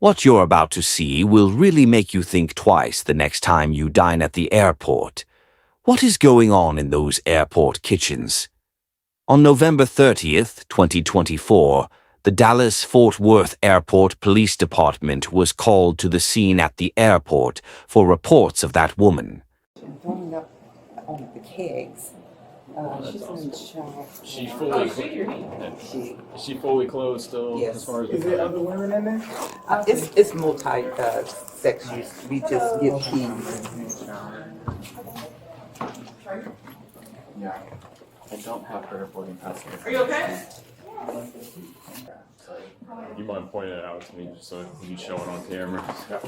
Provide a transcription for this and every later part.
What you're about to see will really make you think twice the next time you dine at the airport. What is going on in those airport kitchens? On November 30th, 2024, the Dallas-Fort Worth Airport Police Department was called to the scene at the airport for reports of that woman. Warming up on the kegs. She's in the shower. She's fully she fully closed still. Yes. As far as Is there other women in there? It's multi sections. We just give keys. Yeah. I don't have her boarding pass. Are you okay? You mind pointing it out to me just so you show it on camera? Yep.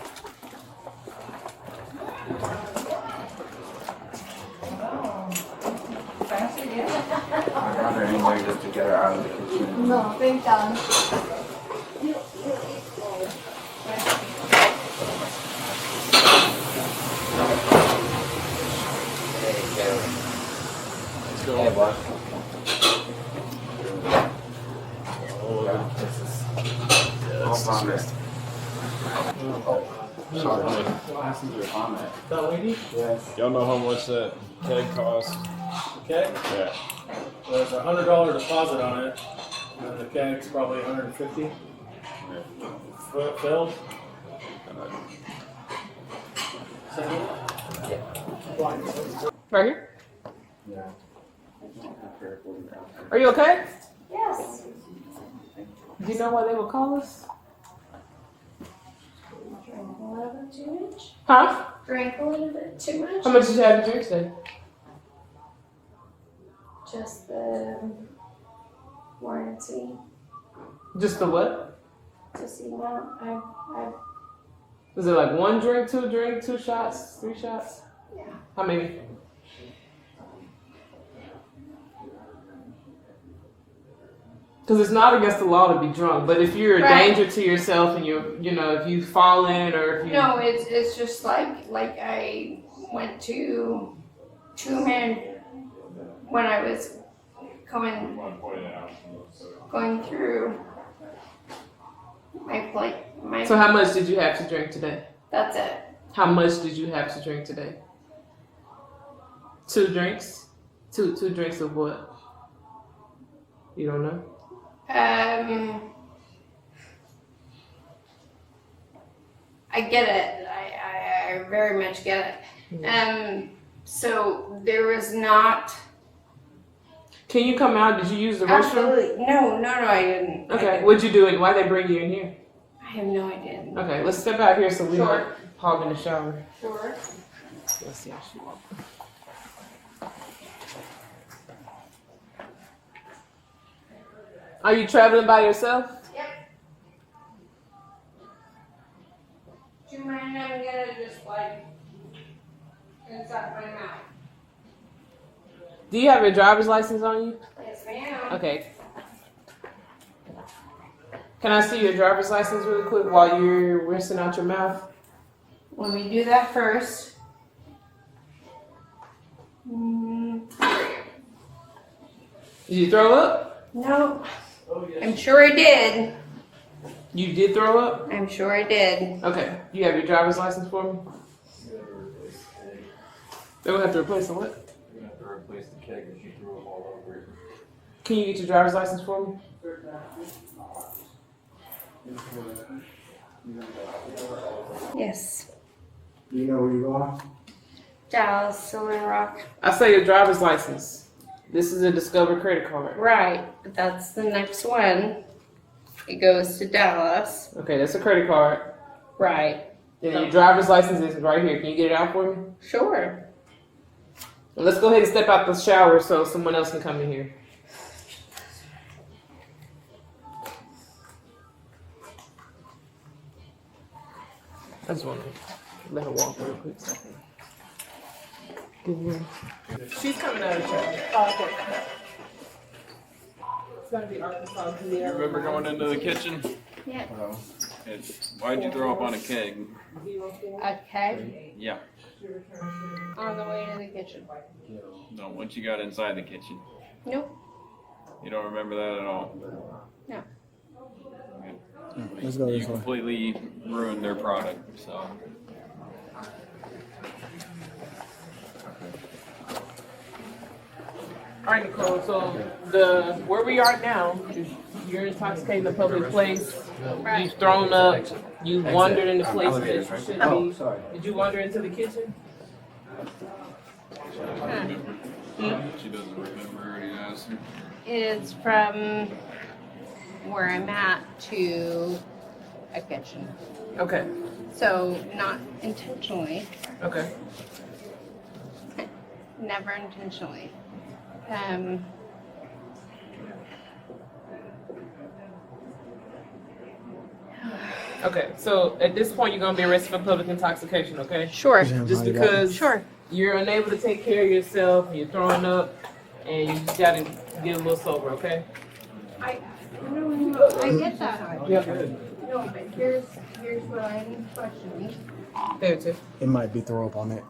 I'd rather anyway just to get her out of the kitchen. No, thank God. Let's go. Hey, boss. Oh, I'll vomit. sorry. Passenger vomit. That lady? Yes. Y'all know how much that keg costs? Okay. Yeah. There's a $100 deposit on it, and the keg's probably 150. Filled. Right here? Yeah. Are you okay? Yes. Do you know why they would call us? Drank a little bit too much. Huh? Drank a little bit too much. How much did you have to drink today? Just the warranty. Just the what? Just the amount. I Was it like one drink, two shots, 3 shots? yeah. How many? Because it's not against the law to be drunk, but if you're a Right. danger to yourself and if you fall in or if you... No, it's just like I went to Two Men when I was going through my plate. So how much did you have to drink today? That's it. How much did you have to drink today? 2 drinks? Two drinks of what? You don't know? I get it. I very much get it. So there was not. Can you come out? Did you use the restroom? Absolutely. No, I didn't. Okay. What'd you do? Why'd they bring you in here? I have no idea. Okay, let's step out here so we Sure. don't hog in the shower. Sure. Let's see how she walks. Are you traveling by yourself? Yep. Do you mind? I'm gonna just like inside my mouth. Do you have your driver's license on you? Yes, ma'am. Okay. Can I see your driver's license really quick while you're rinsing out your mouth? Let me do that first. Did you throw up? No. I'm sure I did. You did throw up? I'm sure I did. Okay. You have your driver's license for me? They will have to replace the what? You're gonna have to replace the keg if she threw up all over it. Can you get your driver's license for me? Yes. Do you know where you are? Dallas, Silver Rock. I say your driver's license. This is a Discover credit card. Right, but that's the next one. It goes to Dallas. Okay, that's a credit card. Right. And your driver's license is right here. Can you get it out for me? Sure. Well, let's go ahead and step out the shower so someone else can come in here. I just want to let her walk real quick. She's coming out of the shower. Oh, okay. It's gonna be Arkansas. You remember going into the kitchen? Yeah. Why'd you throw up on a keg? Okay. Yeah. On the way to the kitchen. No, once you got inside the kitchen. Nope. You don't remember that at all? No. Okay. Let's go You this way. completely ruined their product. So All right, Nicole. So where we are now, you're intoxicating the public place. Right. You've thrown up. You wandered into places that you shouldn't Oh, be. sorry. Did you wander into the kitchen? she doesn't remember. He asked her. It's from where I'm at to a kitchen. Okay. So not intentionally, Okay. never intentionally. Okay. So at this point, you're gonna be arrested for public intoxication. Okay. Sure. Just because Sure. you're unable to take care of yourself, you're throwing up, and you just gotta get a little sober. Okay. I get that. Yeah. No, but here's what I'm questioning. There too. It might be throw up on it.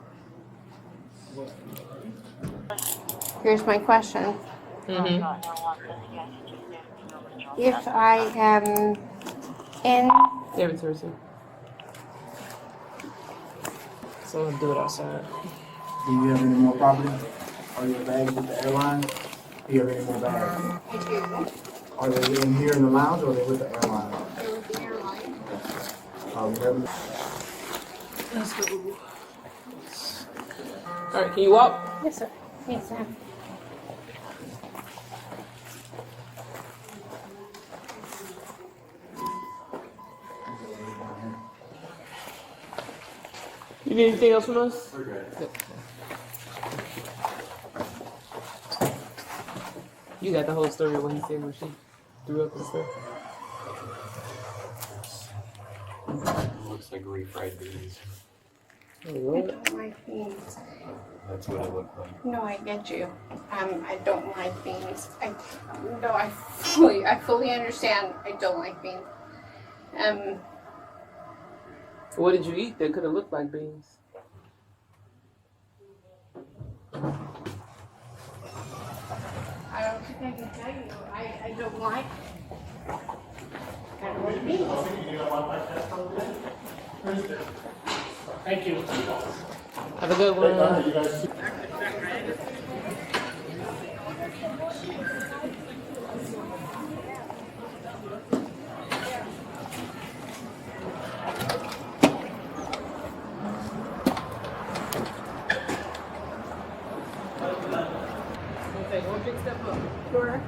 Here's my question. Mm-hmm. If I am in, There it is. So I'm gonna do it outside. Do you have any more property? Are you bags with the airline? Do you have any more bags? I do, Are they in here in the lounge or are they with the airline? there was the airline. We have Let's go. All right, can you walk? Yes, sir. Yes, sir. You need anything else from us? We're good. You got the whole story of what he said when she threw up and stuff. Looks like refried beans. I don't like beans. That's what it looked like. No, I get you. I don't like beans. I fully understand. I don't like beans. What did you eat that could have looked like beans? I don't think I can tell you. I don't like. I don't like beans. Thank you. Have a good one. Okay, one big step up. Sure.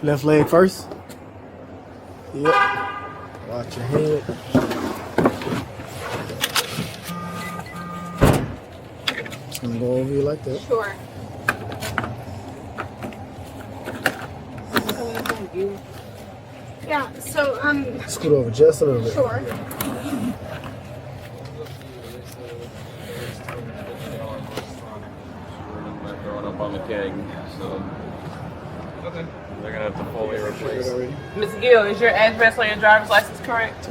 Left leg first. Yep. Watch your head. Just gonna go over you like that. Sure. Yeah. So Scoot over just a little bit. sure. They're throwing up on the keg, so Okay. they're gonna have to fully replace it. Ms. Gill, is your address on your driver's license correct?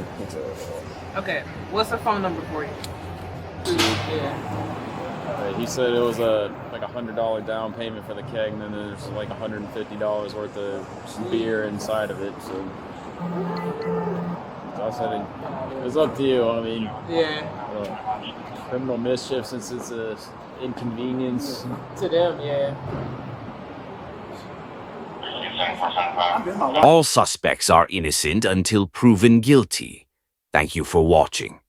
Okay. What's the phone number for you? Yeah. He said it was like $100 down payment for the keg, and then there's like $150 worth of beer inside of it. So I said it's up to you. I mean, Yeah. criminal mischief, since it's a inconvenience. To them, yeah. All suspects are innocent until proven guilty. Thank you for watching.